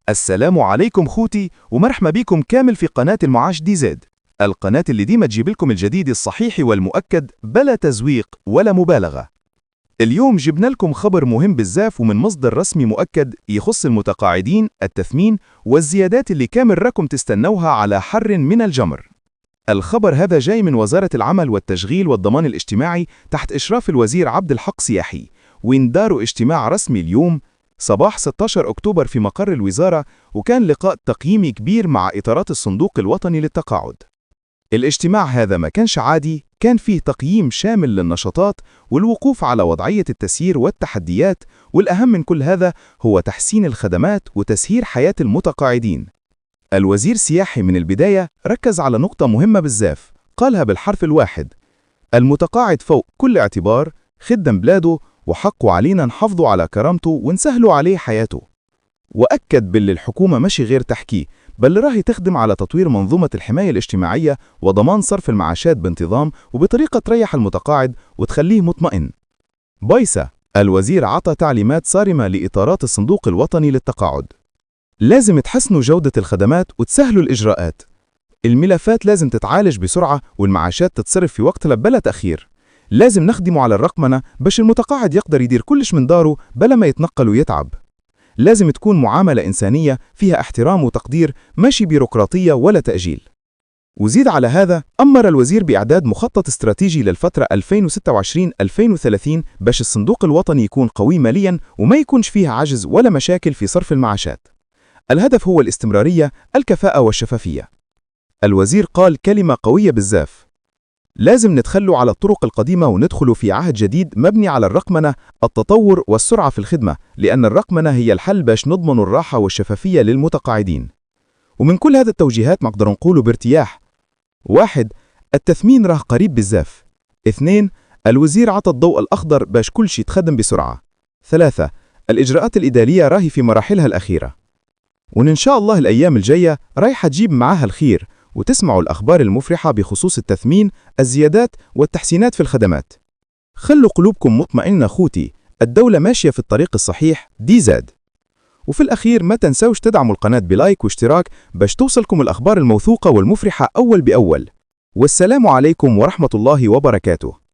السلام عليكم خوتي ومرحبا بكم كامل في قناة المعاش دي زد، القناة اللي ديما تجيب لكم الجديد الصحيح والمؤكد بلا تزويق ولا مبالغة. اليوم جبنا لكم خبر مهم بزاف ومن مصدر رسمي مؤكد يخص المتقاعدين، التثمين والزيادات اللي كامل راكم تستنوها على حر من الجمر. الخبر هذا جاي من وزارة العمل والتشغيل والضمان الاجتماعي تحت إشراف الوزير عبد الحق سياحي، وين داروا اجتماع رسمي اليوم صباح 16 أكتوبر في مقر الوزارة، وكان لقاء تقييمي كبير مع إطارات الصندوق الوطني للتقاعد. الاجتماع هذا ما كانش عادي، كان فيه تقييم شامل للنشاطات والوقوف على وضعية التسيير والتحديات، والأهم من كل هذا هو تحسين الخدمات وتسهيل حياة المتقاعدين. الوزير سياحي من البداية ركز على نقطة مهمة بزاف، قالها بالحرف الواحد: المتقاعد فوق كل اعتبار، خدم بلاده وحقه علينا نحافظوا على كرامته ونسهلوا عليه حياته. وأكد باللي الحكومة ماشي غير تحكيه، بل راهي تخدم على تطوير منظومة الحماية الاجتماعية وضمان صرف المعاشات بانتظام وبطريقة تريح المتقاعد وتخليه مطمئن. بايسة، الوزير عطى تعليمات صارمة لإطارات الصندوق الوطني للتقاعد. لازم تحسنوا جودة الخدمات وتسهلوا الإجراءات. الملفات لازم تتعالج بسرعة والمعاشات تتصرف في وقتها بلا تأخير. لازم نخدموا على الرقمنة باش المتقاعد يقدر يدير كلش من داره بلا ما يتنقل ويتعب. لازم تكون معاملة إنسانية فيها احترام وتقدير، ماشي بيروقراطية ولا تأجيل. وزيد على هذا أمر الوزير بإعداد مخطط استراتيجي للفترة 2026-2030 باش الصندوق الوطني يكون قوي ماليا وما يكونش فيه عجز ولا مشاكل في صرف المعاشات. الهدف هو الاستمرارية، الكفاءة والشفافية. الوزير قال كلمة قوية بزاف: لازم نتخلوا على الطرق القديمة وندخلوا في عهد جديد مبني على الرقمنة، التطور والسرعة في الخدمة، لأن الرقمنة هي الحل باش نضمن الراحة والشفافية للمتقاعدين. ومن كل هذه التوجيهات نقدر نقوله بارتياح: 1. التثمين راه قريب بزاف. 2. الوزير عطى الضوء الأخضر باش كل شيء يتخدم بسرعة. 3. الإجراءات الإدارية راهي في مراحلها الأخيرة، وإن شاء الله الأيام الجاية رايحة تجيب معاها الخير، وتسمعوا الأخبار المفرحة بخصوص التثمين، الزيادات والتحسينات في الخدمات. خلوا قلوبكم مطمئنة خوتي، الدولة ماشية في الطريق الصحيح دي زاد. وفي الأخير ما تنسوش تدعموا القناة بلايك واشتراك باش توصلكم الأخبار الموثوقة والمفرحة أول بأول. والسلام عليكم ورحمة الله وبركاته.